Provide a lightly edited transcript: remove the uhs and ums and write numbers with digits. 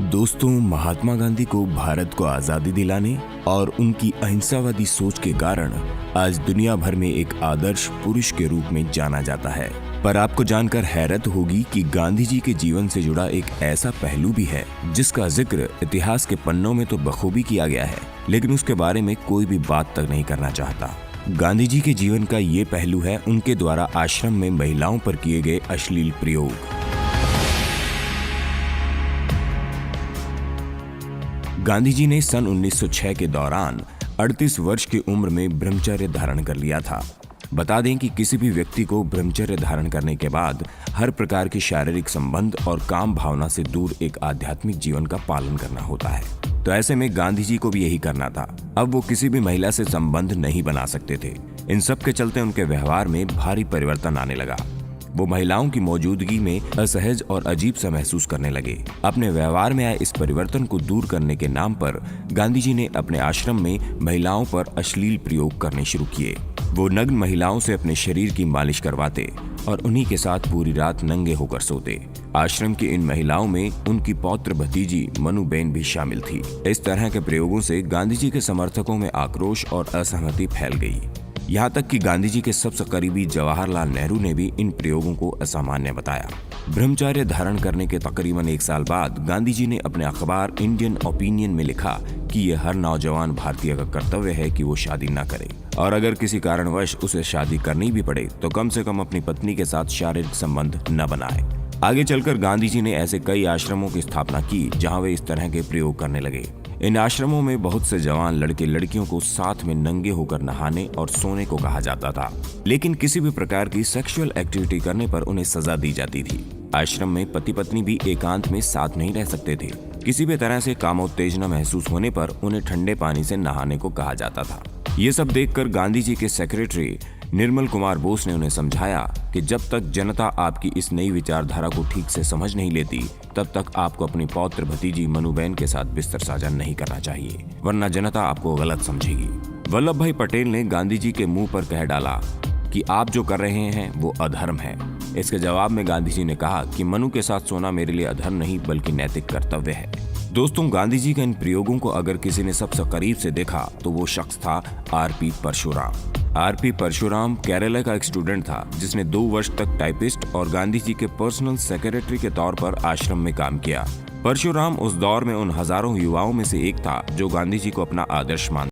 दोस्तों, महात्मा गांधी को भारत को आजादी दिलाने और उनकी अहिंसावादी सोच के कारण आज दुनिया भर में एक आदर्श पुरुष के रूप में जाना जाता है। पर आपको जानकर हैरत होगी कि गांधी जी के जीवन से जुड़ा एक ऐसा पहलू भी है जिसका जिक्र इतिहास के पन्नों में तो बखूबी किया गया है, लेकिन उसके बारे में कोई भी बात तक नहीं करना चाहता। गांधी जी के जीवन का ये पहलू है उनके द्वारा आश्रम में महिलाओं पर किए गए अश्लील प्रयोग। गांधी जी ने सन 1906 के दौरान 38 वर्ष की उम्र में ब्रह्मचर्य धारण कर लिया था। बता दें कि किसी भी व्यक्ति को ब्रह्मचर्य धारण करने के बाद हर प्रकार के शारीरिक संबंध और काम भावना से दूर एक आध्यात्मिक जीवन का पालन करना होता है। तो ऐसे में गांधी जी को भी यही करना था। अब वो किसी भी महिला से संबंध नहीं बना सकते थे। इन सब के चलते उनके व्यवहार में भारी परिवर्तन आने लगा। वो महिलाओं की मौजूदगी में असहज और अजीब सा महसूस करने लगे। अपने व्यवहार में आए इस परिवर्तन को दूर करने के नाम पर गांधी जी ने अपने आश्रम में महिलाओं पर अश्लील प्रयोग करने शुरू किए। वो नग्न महिलाओं से अपने शरीर की मालिश करवाते और उन्हीं के साथ पूरी रात नंगे होकर सोते। आश्रम की इन महिलाओं में उनकी पौत्र भतीजी मनुबेन भी शामिल थी। इस तरह के प्रयोगों से गांधी जी के समर्थकों में आक्रोश और असहमति फैल गई। यहाँ तक कि गांधी जी के सबसे करीबी जवाहरलाल नेहरू ने भी इन प्रयोगों को असामान्य बताया। ब्रह्मचर्य धारण करने के तकरीबन 1 साल बाद गांधी जी ने अपने अखबार इंडियन ओपिनियन में लिखा कि यह हर नौजवान भारतीय का कर्तव्य है कि वो शादी न करे, और अगर किसी कारणवश उसे शादी करनी भी पड़े तो कम से कम अपनी पत्नी के साथ शारीरिक संबंध न बनाए। आगे चलकर गांधी जी ने ऐसे कई आश्रमों की स्थापना की जहां वे इस तरह के प्रयोग करने लगे। इन आश्रमों में बहुत से जवान लड़के लड़कियों को साथ में नंगे होकर नहाने और सोने को कहा जाता था, लेकिन किसी भी प्रकार की सेक्सुअल एक्टिविटी करने पर उन्हें सजा दी जाती थी। आश्रम में पति पत्नी भी एकांत में साथ नहीं रह सकते थे। किसी भी तरह से कामोत्तेजना महसूस होने पर उन्हें ठंडे पानी से नहाने को कहा जाता था। ये सब देखकर गांधी जी के सेक्रेटरी निर्मल कुमार बोस ने उन्हें समझाया कि जब तक जनता आपकी इस नई विचारधारा को ठीक से समझ नहीं लेती, तब तक आपको अपनी पौत्र भतीजी मनुबेन के साथ बिस्तर साझा नहीं करना चाहिए, वरना जनता आपको गलत समझेगी। वल्लभ भाई पटेल ने गांधी जी के मुंह पर कह डाला कि आप जो कर रहे हैं वो अधर्म है। इसके जवाब में गांधी जी ने कहा कि मनु के साथ सोना मेरे लिए अधर्म नहीं बल्कि नैतिक कर्तव्य है। दोस्तों, गांधी जी के इन प्रयोगों को अगर किसी ने सबसे करीब से देखा तो वो शख्स था आर.पी. परशुराम। आर.पी. परशुराम केरला का एक स्टूडेंट था जिसने 2 वर्ष तक टाइपिस्ट और गांधी जी के पर्सनल सेक्रेटरी के तौर पर आश्रम में काम किया। परशुराम उस दौर में उन हजारों युवाओं में से एक था जो गांधी जी को अपना आदर्श मानते